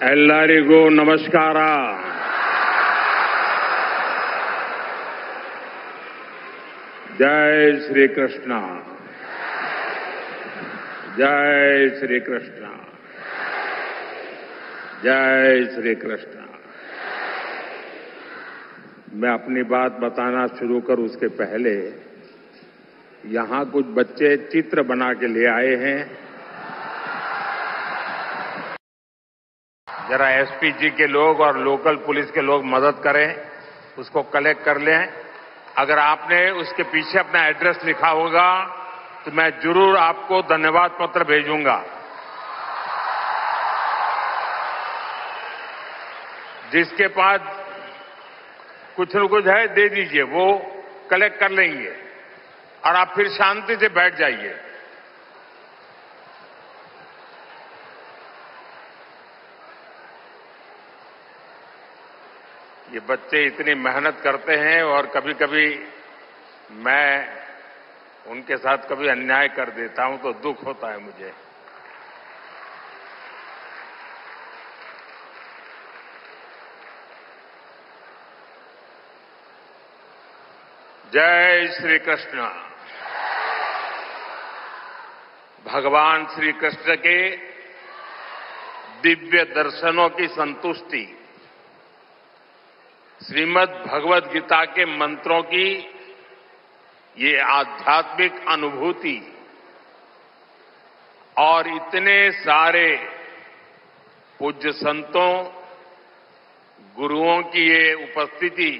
ಎಲ್ಲರಿಗೂ ನಮಸ್ಕಾರ. जय श्री कृष्ण. जय श्री कृष्ण. जय श्री कृष्ण. मैं अपनी बात बताना शुरू करूं उसके पहले यहां कुछ बच्चे चित्र बना के ले आए हैं. जरा एसपीजी के लोग और लोकल पुलिस के लोग मदद करें, उसको कलेक्ट कर लें. अगर आपने उसके पीछे अपना एड्रेस लिखा होगा तो मैं जरूर आपको धन्यवाद पत्र भेजूंगा. जिसके पास कुछ न कुछ है दे दीजिए, वो कलेक्ट कर लेंगे और आप फिर शांति से बैठ जाइए. ये बच्चे इतनी मेहनत करते हैं और कभी कभी मैं उनके साथ कभी अन्याय कर देता हूं तो दुख होता है मुझे. जय श्री कृष्ण. भगवान श्री कृष्ण के दिव्य दर्शनों की संतुष्टि, श्रीमद् भगवद गीता के मंत्रों की ये आध्यात्मिक अनुभूति और इतने सारे पूज्य संतों, गुरुओं की ये उपस्थिति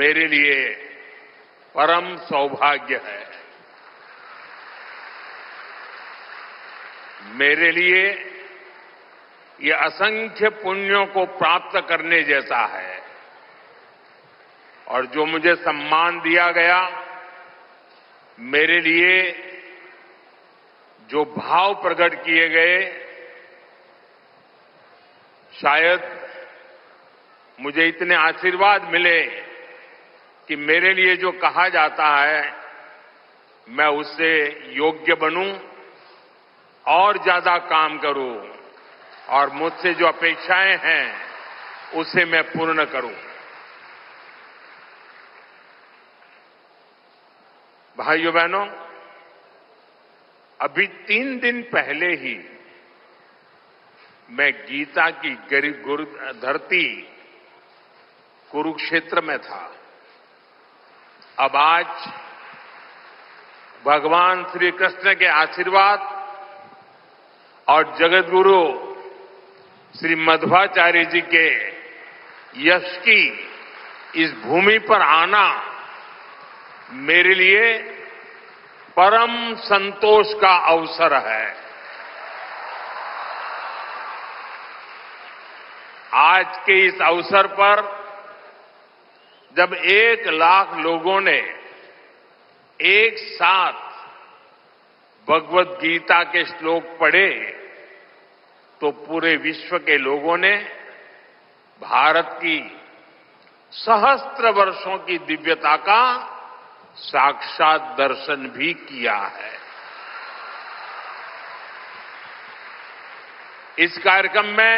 मेरे लिए परम सौभाग्य है. मेरे लिए ये असंख्य पुण्यों को प्राप्त करने जैसा है. और जो मुझे सम्मान दिया गया, मेरे लिए जो भाव प्रकट किए गए, शायद मुझे इतने आशीर्वाद मिले कि मेरे लिए जो कहा जाता है मैं उससे योग्य बनूं और ज्यादा काम करूं और मुझसे जो अपेक्षाएं हैं उसे मैं पूर्ण करूं. भाइयों बहनों, अभी 3 दिन पहले ही मैं गीता की गुरु धरती कुरुक्षेत्र में था. अब आज भगवान श्री कृष्ण के आशीर्वाद और जगत गुरु श्री मध्वाचार्य जी के यश की इस भूमि पर आना मेरे लिए परम संतोष का अवसर है. आज के इस अवसर पर जब 1 लाख लोगों ने एक साथ भगवद गीता के श्लोक पढ़े तो पूरे विश्व के लोगों ने भारत की सहस्त्र वर्षों की दिव्यता का साक्षात दर्शन भी किया है. इस कार्यक्रम में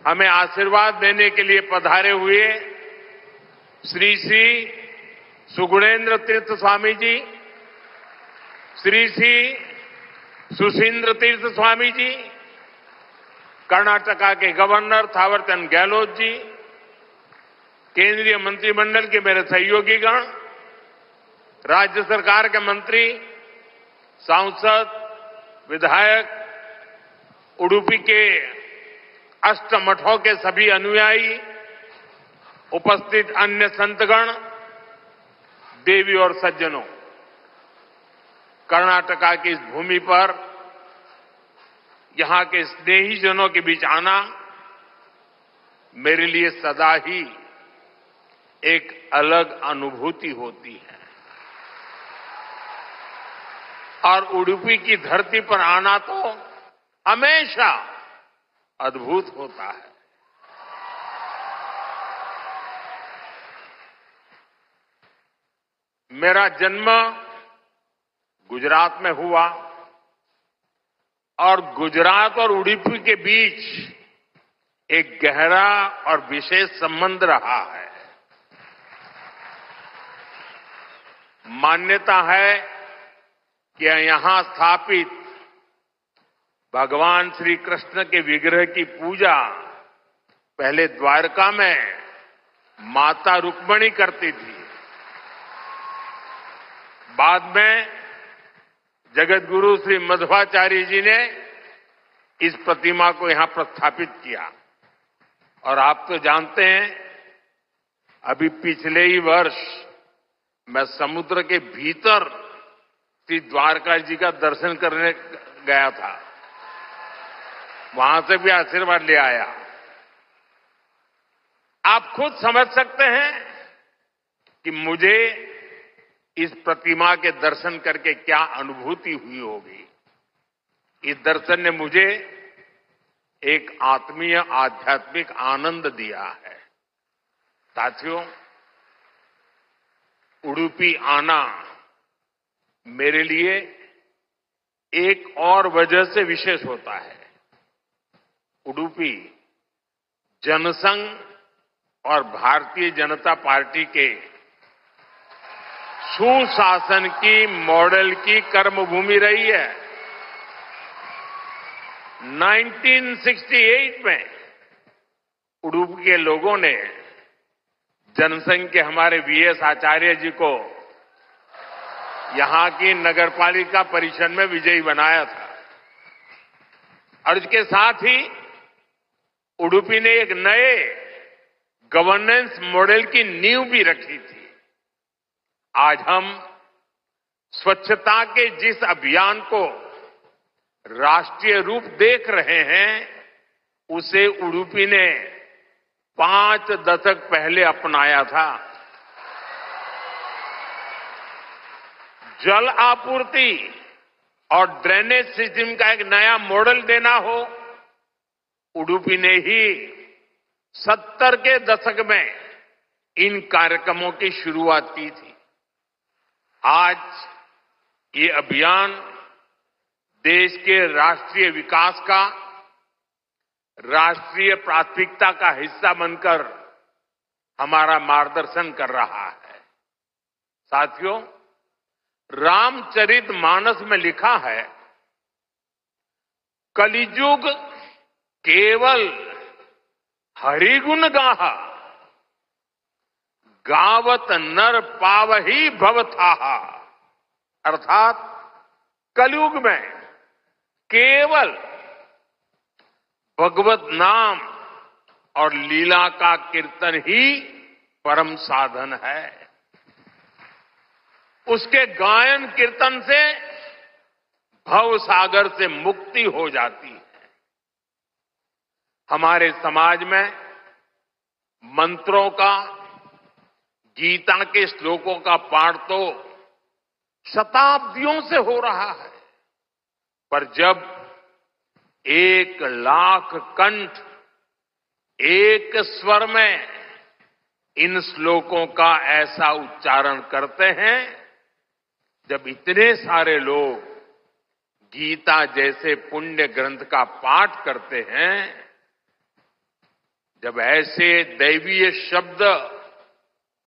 हमें आशीर्वाद देने के लिए पधारे हुए श्री श्री सुगुणेन्द्र तीर्थ स्वामी जी, श्री श्री सुशींद्र तीर्थ स्वामी जी, कर्नाटका के गवर्नर थावरचंद गहलोत जी, केंद्रीय मंत्रिमंडल के मेरे सहयोगीगण, राज्य सरकार के मंत्री, सांसद, विधायक, उडुपी के अष्टमठों के सभी अनुयायी, उपस्थित अन्य संतगण, देवी और सज्जनों, कर्नाटका की इस भूमि पर यहां के स्नेहीजनों के बीच आना मेरे लिए सदा ही एक अलग अनुभूति होती है. और उडुपी की धरती पर आना तो हमेशा अद्भुत होता है. मेरा जन्म गुजरात में हुआ और गुजरात और उडुपी के बीच एक गहरा और विशेष संबंध रहा है। मान्यता है कि यहां स्थापित भगवान श्री कृष्ण के विग्रह की पूजा पहले द्वारका में माता रुक्मिणी करती थी। बाद में जगत गुरु श्री मध्वाचार्य जी ने इस प्रतिमा को यहां प्रस्थापित किया। और आप तो जानते हैं, अभी पिछले ही वर्ष मैं समुद्र के भीतर श्री द्वारका जी का दर्शन करने गया था। वहां से भी आशीर्वाद ले आया। आप खुद समझ सकते हैं कि मुझे इस प्रतिमा के दर्शन करके क्या अनुभूति हुई होगी। इस दर्शन ने मुझे एक आत्मीय आध्यात्मिक आनंद दिया है। साथियों, उडुपी आना मेरे लिए एक और वजह से विशेष होता है। उडुपी जनसंघ और भारतीय जनता पार्टी के सुशासन की मॉडल की कर्मभूमि रही है। 1968 में उडुपी के लोगों ने जनसंघ के हमारे वीएस आचार्य जी को यहां की नगरपालिका परिषद में विजयी बनाया था। और इसके साथ ही उडुपी ने एक नए गवर्नेंस मॉडल की नींव भी रखी थी। आज हम स्वच्छता के जिस अभियान को राष्ट्रीय रूप देख रहे हैं, उसे उडुपी ने 5 दशक पहले अपनाया था। जल आपूर्ति और ड्रेनेज सिस्टम का एक नया मॉडल देना हो, उडुपी ने ही 70 के दशक में इन कार्यक्रमों की शुरुआत की थी। आज ये अभियान देश के राष्ट्रीय विकास का राष्ट्रीय प्राथमिकता का हिस्सा बनकर हमारा मार्गदर्शन कर रहा है। साथियों, रामचरितमानस में लिखा है, कलिजुग केवल हरिगुण गाहा, गावत नर पावही भवथाहा। अर्थात कलयुग में केवल भगवत नाम और लीला का कीर्तन ही परम साधन है। उसके गायन कीर्तन से भव सागर से मुक्ति हो जाती है। हमारे समाज में मंत्रों का, गीता के श्लोकों का पाठ तो शताब्दियों से हो रहा है, पर जब 1 लाख कंठ एक स्वर में इन श्लोकों का ऐसा उच्चारण करते हैं, जब इतने सारे लोग गीता जैसे पुण्य ग्रंथ का पाठ करते हैं, जब ऐसे दैवीय शब्द